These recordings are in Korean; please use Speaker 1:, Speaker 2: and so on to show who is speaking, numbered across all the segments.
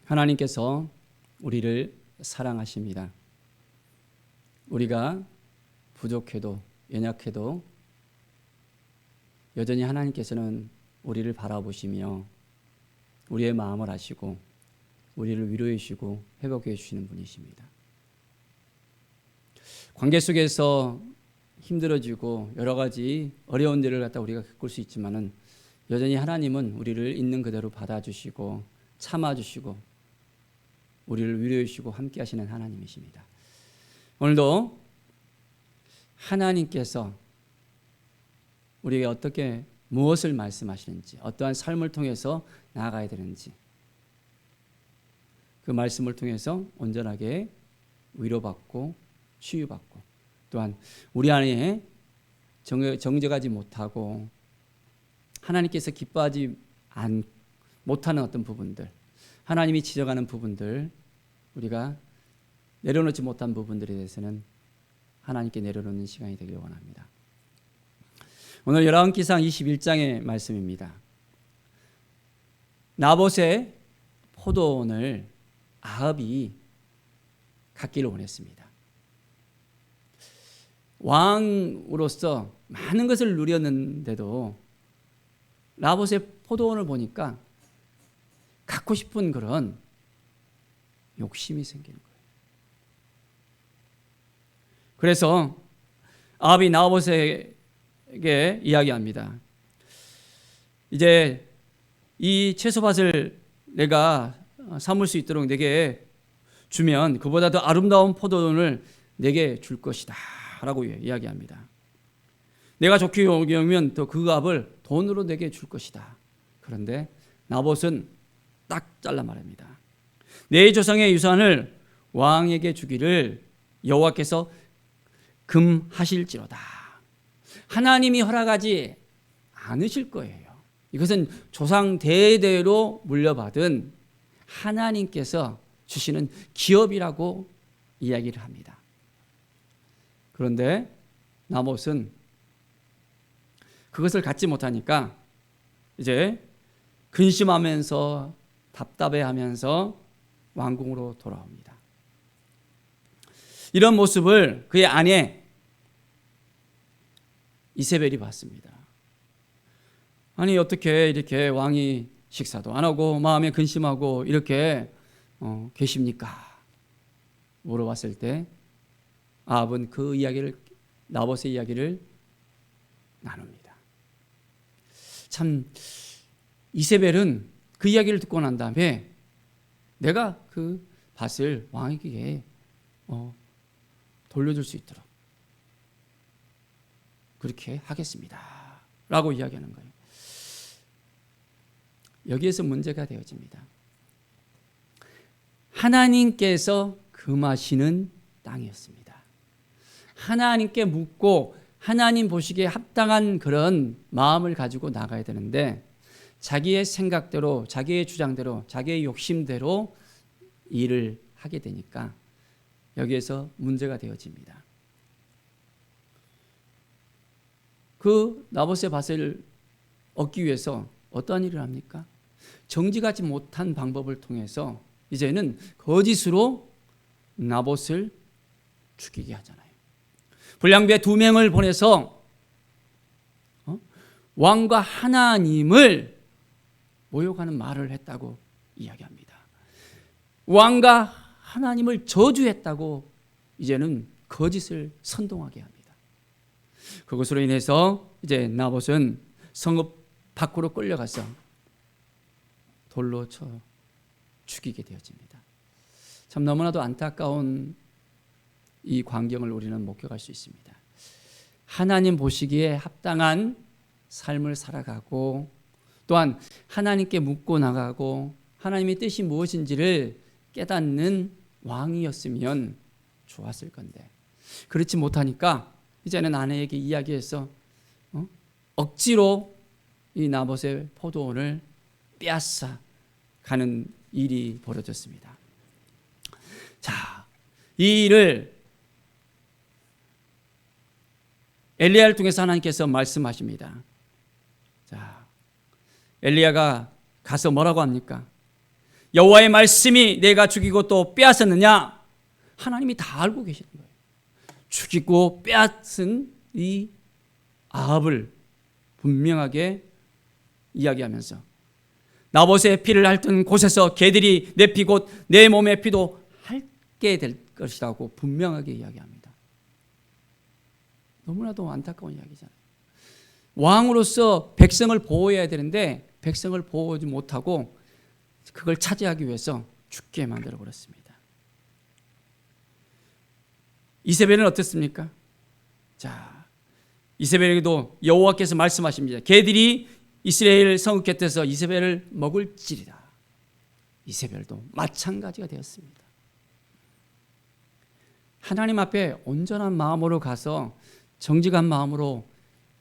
Speaker 1: 하나님께서 우리를 사랑하십니다. 우리가 부족해도 연약해도 여전히 하나님께서는 우리를 바라보시며 우리의 마음을 아시고 우리를 위로해 주시고 회복해 주시는 분이십니다. 관계 속에서 힘들어지고 여러 가지 어려운 일을 갖다 우리가 겪을 수 있지만은 여전히 하나님은 우리를 있는 그대로 받아주시고 참아주시고 우리를 위로해 주시고 함께 하시는 하나님이십니다. 오늘도 하나님께서 우리에게 어떻게 무엇을 말씀하시는지, 어떠한 삶을 통해서 나아가야 되는지 그 말씀을 통해서 온전하게 위로받고 치유받고 또한 우리 안에 정죄하지 못하고 하나님께서 기뻐하지 못하는 어떤 부분들, 하나님이 지적하는 부분들, 우리가 내려놓지 못한 부분들에 대해서는 하나님께 내려놓는 시간이 되길 원합니다. 오늘 열왕기상 21장의 말씀입니다. 나봇의 포도원을 아합이 갖기를 원했습니다. 왕으로서 많은 것을 누렸는데도 나봇의 포도원을 보니까 갖고 싶은 그런 욕심이 생기는 거예요. 그래서 아합이 나봇에게 이야기합니다. 이제 이 채소밭을 내가 삼을 수 있도록 내게 주면 그보다 더 아름다운 포도원을 내게 줄 것이다 라고 이야기합니다. 내가 좋게 여기면 또 그 값을 돈으로 내게 줄 것이다. 그런데 나봇은 딱 잘라 말합니다. 내 조상의 유산을 왕에게 주기를 여호와께서 금하실지로다. 하나님이 허락하지 않으실 거예요. 이것은 조상 대대로 물려받은 하나님께서 주시는 기업이라고 이야기를 합니다. 그런데 나봇은 그것을 갖지 못하니까 이제 근심하면서 답답해하면서 왕궁으로 돌아옵니다. 이런 모습을 그의 아내 이세벨이 봤습니다. 아니 어떻게 이렇게 왕이 식사도 안 하고 마음에 근심하고 이렇게 계십니까? 물어봤을 때 아합은 그 이야기를 나봇의 이야기를 나눕니다. 참 이세벨은 그 이야기를 듣고 난 다음에 내가 그 밭을 왕에게 돌려줄 수 있도록 그렇게 하겠습니다 라고 이야기하는 거예요. 여기에서 문제가 되어집니다. 하나님께서 금하시는 땅이었습니다. 하나님께 묻고 하나님 보시기에 합당한 그런 마음을 가지고 나가야 되는데 자기의 생각대로, 자기의 주장대로, 자기의 욕심대로 일을 하게 되니까 여기에서 문제가 되어집니다. 그 나봇의 밭을 얻기 위해서 어떠한 일을 합니까? 정직하지 못한 방법을 통해서 이제는 거짓으로 나봇을 죽이게 하잖아요. 불량배 2명을 보내서 왕과 하나님을 모욕하는 말을 했다고 이야기합니다. 왕과 하나님을 저주했다고 이제는 거짓을 선동하게 합니다. 그것으로 인해서 이제 나봇은 성읍 밖으로 끌려가서 돌로 쳐 죽이게 되어집니다. 참 너무나도 안타까운 이 광경을 우리는 목격할 수 있습니다. 하나님 보시기에 합당한 삶을 살아가고 또한 하나님께 묻고 나가고 하나님의 뜻이 무엇인지를 깨닫는 왕이었으면 좋았을 건데 그렇지 못하니까 이제는 아내에게 이야기해서 억지로 이 나봇의 포도원을 빼앗아 가는 일이 벌어졌습니다. 자, 이 일을 엘리야를 통해서 하나님께서 말씀하십니다. 자, 엘리야가 가서 뭐라고 합니까? 여호와의 말씀이 내가 죽이고 또 빼앗았느냐? 하나님이 다 알고 계시는 거예요. 죽이고 빼앗은 이 아합을 분명하게 이야기하면서 나봇의 피를 핥은 곳에서 개들이 내 피 곧 내 몸의 피도 핥게 될 것이라고 분명하게 이야기합니다. 너무나도 안타까운 이야기잖아요. 왕으로서 백성을 보호해야 되는데 백성을 보호하지 못하고 그걸 차지하기 위해서 죽게 만들어 버렸습니다. 이세벨은 어땠습니까? 자, 이세벨에게도 여호와께서 말씀하십니다. 개들이 이스라엘 성읍 곁에서 이세벨을 먹을지리라. 이세벨도 마찬가지가 되었습니다. 하나님 앞에 온전한 마음으로 가서 정직한 마음으로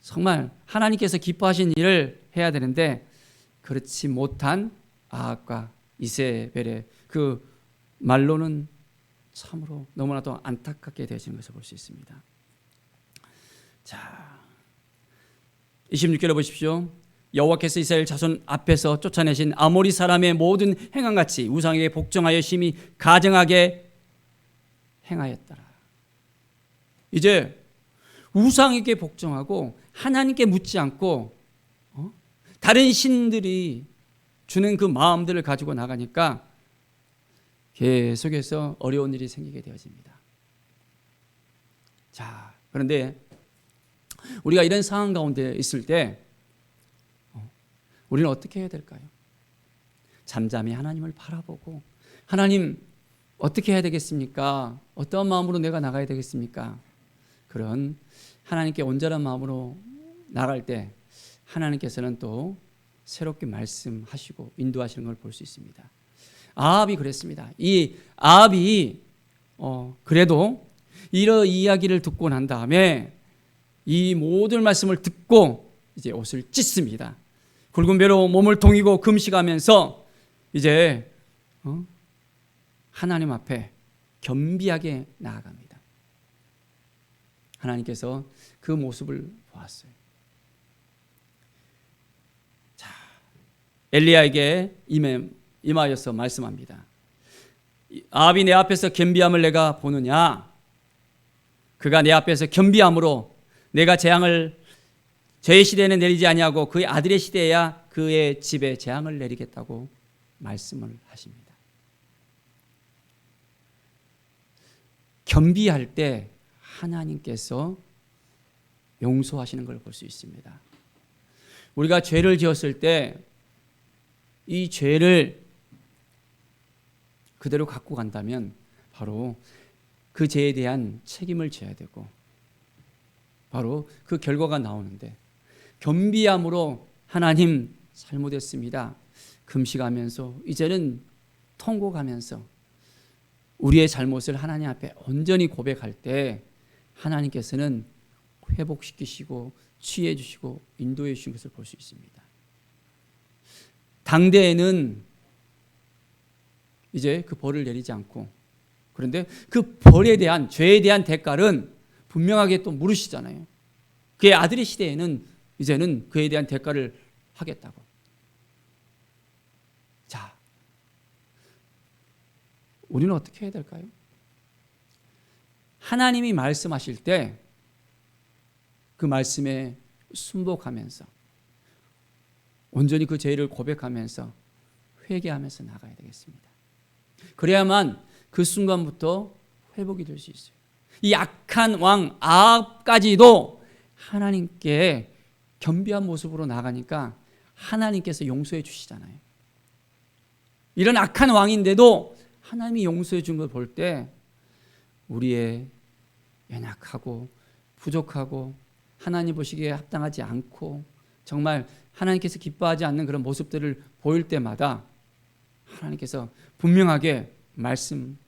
Speaker 1: 정말 하나님께서 기뻐하신 일을 해야 되는데 그렇지 못한 아합과 이세벨의 그 말로는 참으로 너무나도 안타깝게 되어지는 것을 볼 수 있습니다. 자, 26절에 보십시오. 여호와께서 이스라엘 자손 앞에서 쫓아내신 아모리 사람의 모든 행함같이 우상에게 복종하여 심히 가증하게 행하였더라. 이제 우상에게 복종하고 하나님께 묻지 않고 다른 신들이 주는 그 마음들을 가지고 나가니까 계속해서 어려운 일이 생기게 되어집니다. 자, 그런데 우리가 이런 상황 가운데 있을 때 우리는 어떻게 해야 될까요? 잠잠히 하나님을 바라보고 하나님 어떻게 해야 되겠습니까? 어떤 마음으로 내가 나가야 되겠습니까? 그런 하나님께 온전한 마음으로 나갈 때 하나님께서는 또 새롭게 말씀하시고 인도하시는 걸 볼 수 있습니다. 아합이 그랬습니다. 이 아합이 그래도 이런 이야기를 듣고 난 다음에 이 모든 말씀을 듣고 이제 옷을 찢습니다. 굵은 배로 몸을 동이고 금식하면서 이제 하나님 앞에 겸비하게 나아갑니다. 하나님께서 그 모습을 보았어요. 자, 엘리야에게 임하여서 말씀합니다. 아합이 내 앞에서 겸비함을 내가 보느냐? 그가 내 앞에서 겸비함으로 내가 재앙을 저의 시대에는 내리지 아니하고 그의 아들의 시대에야 그의 집에 재앙을 내리겠다고 말씀을 하십니다. 겸비할 때 하나님께서 용서하시는 걸 볼 수 있습니다. 우리가 죄를 지었을 때 이 죄를 그대로 갖고 간다면 바로 그 죄에 대한 책임을 져야 되고 바로 그 결과가 나오는데 겸비함으로 하나님 잘못했습니다. 금식하면서 이제는 통곡하면서 우리의 잘못을 하나님 앞에 온전히 고백할 때 하나님께서는 회복시키시고 치유해 주시고 인도해 주신 것을 볼 수 있습니다. 당대에는 이제 그 벌을 내리지 않고 그런데 그 벌에 대한 죄에 대한 대가는 분명하게 또 물으시잖아요. 그의 아들의 시대에는 이제는 그에 대한 대가를 하겠다고. 자, 우리는 어떻게 해야 될까요? 하나님이 말씀하실 때 그 말씀에 순복하면서 온전히 그 죄를 고백하면서 회개하면서 나가야 되겠습니다. 그래야만 그 순간부터 회복이 될 수 있어요. 이 악한 왕 아합까지도 하나님께 겸비한 모습으로 나가니까 하나님께서 용서해 주시잖아요. 이런 악한 왕인데도 하나님이 용서해 준 걸 볼 때 우리의 연약하고 부족하고 하나님 보시기에 합당하지 않고 정말 하나님께서 기뻐하지 않는 그런 모습들을 보일 때마다 하나님께서 분명하게 말씀하십니다.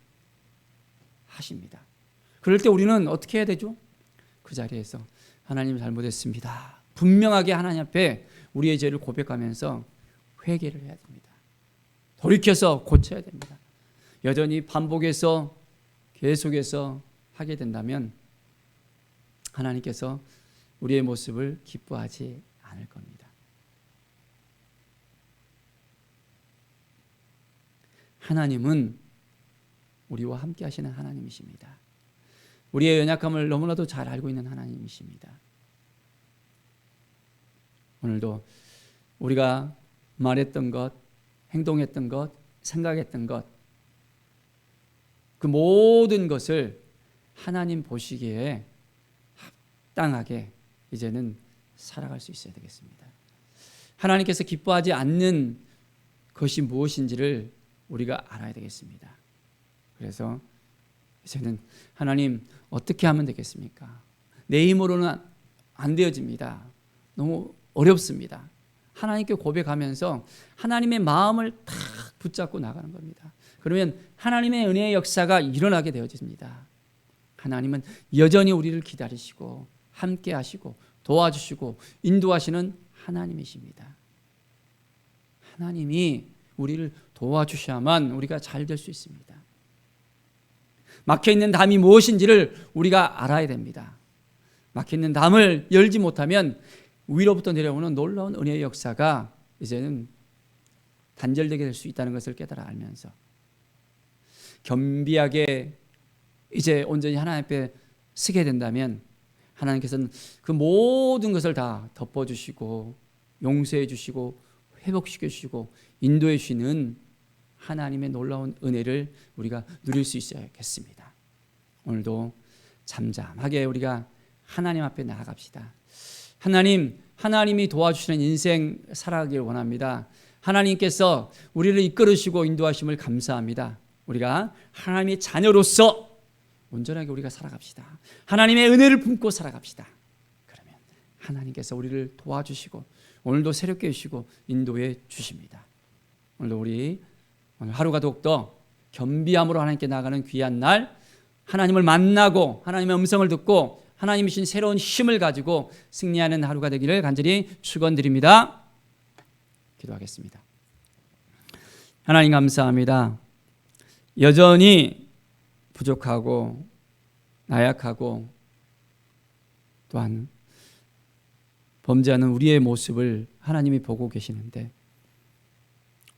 Speaker 1: 그럴 때 우리는 어떻게 해야 되죠? 그 자리에서 하나님 잘못했습니다. 분명하게 하나님 앞에 우리의 죄를 고백하면서 회개를 해야 됩니다. 돌이켜서 고쳐야 됩니다. 여전히 반복해서 계속해서 하게 된다면 하나님께서 우리의 모습을 기뻐하지 않을 겁니다. 하나님은 우리와 함께 하시는 하나님이십니다. 우리의 연약함을 너무나도 잘 알고 있는 하나님이십니다. 오늘도 우리가 말했던 것, 행동했던 것, 생각했던 것, 그 모든 것을 하나님 보시기에 합당하게 이제는 살아갈 수 있어야 되겠습니다. 하나님께서 기뻐하지 않는 것이 무엇인지를 우리가 알아야 되겠습니다. 그래서 이제는 하나님 어떻게 하면 되겠습니까? 내 힘으로는 안 되어집니다. 너무 어렵습니다. 하나님께 고백하면서 하나님의 마음을 탁 붙잡고 나가는 겁니다. 그러면 하나님의 은혜의 역사가 일어나게 되어집니다. 하나님은 여전히 우리를 기다리시고 함께 하시고 도와주시고 인도하시는 하나님이십니다. 하나님이 우리를 도와주셔야만 우리가 잘 될 수 있습니다. 막혀있는 담이 무엇인지를 우리가 알아야 됩니다. 막혀있는 담을 열지 못하면 위로부터 내려오는 놀라운 은혜의 역사가 이제는 단절되게 될 수 있다는 것을 깨달아 알면서 겸비하게 이제 온전히 하나님 앞에 서게 된다면 하나님께서는 그 모든 것을 다 덮어주시고 용서해 주시고 회복시켜 주시고 인도해 주시는 하나님의 놀라운 은혜를 우리가 누릴 수 있어야겠습니다. 오늘도 잠잠하게 우리가 하나님 앞에 나아갑시다. 하나님이 도와주시는 인생 살아가길 원합니다. 하나님께서 우리를 이끌으시고 인도하심을 감사합니다. 우리가 하나님의 자녀로서 온전하게 우리가 살아갑시다. 하나님의 은혜를 품고 살아갑시다. 그러면 하나님께서 우리를 도와주시고 오늘도 새롭게 해주시고 인도해 주십니다. 오늘도 우리 오늘 하루가 더욱더 겸비함으로 하나님께 나가는 귀한 날, 하나님을 만나고 하나님의 음성을 듣고 하나님이 주신 새로운 힘을 가지고 승리하는 하루가 되기를 간절히 축원드립니다. 기도하겠습니다. 하나님 감사합니다. 여전히 부족하고 나약하고 또한 범죄하는 우리의 모습을 하나님이 보고 계시는데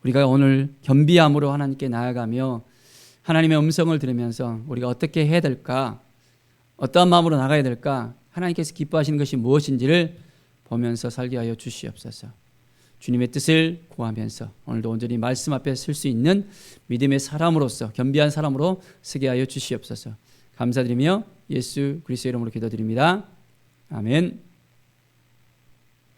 Speaker 1: 우리가 오늘 겸비함으로 하나님께 나아가며 하나님의 음성을 들으면서 우리가 어떻게 해야 될까, 어떠한 마음으로 나가야 될까, 하나님께서 기뻐하시는 것이 무엇인지를 보면서 살게 하여 주시옵소서. 주님의 뜻을 구하면서 오늘도 온전히 말씀 앞에 설 수 있는 믿음의 사람으로서 겸비한 사람으로 서게 하여 주시옵소서. 감사드리며 예수 그리스도의 이름으로 기도드립니다. 아멘.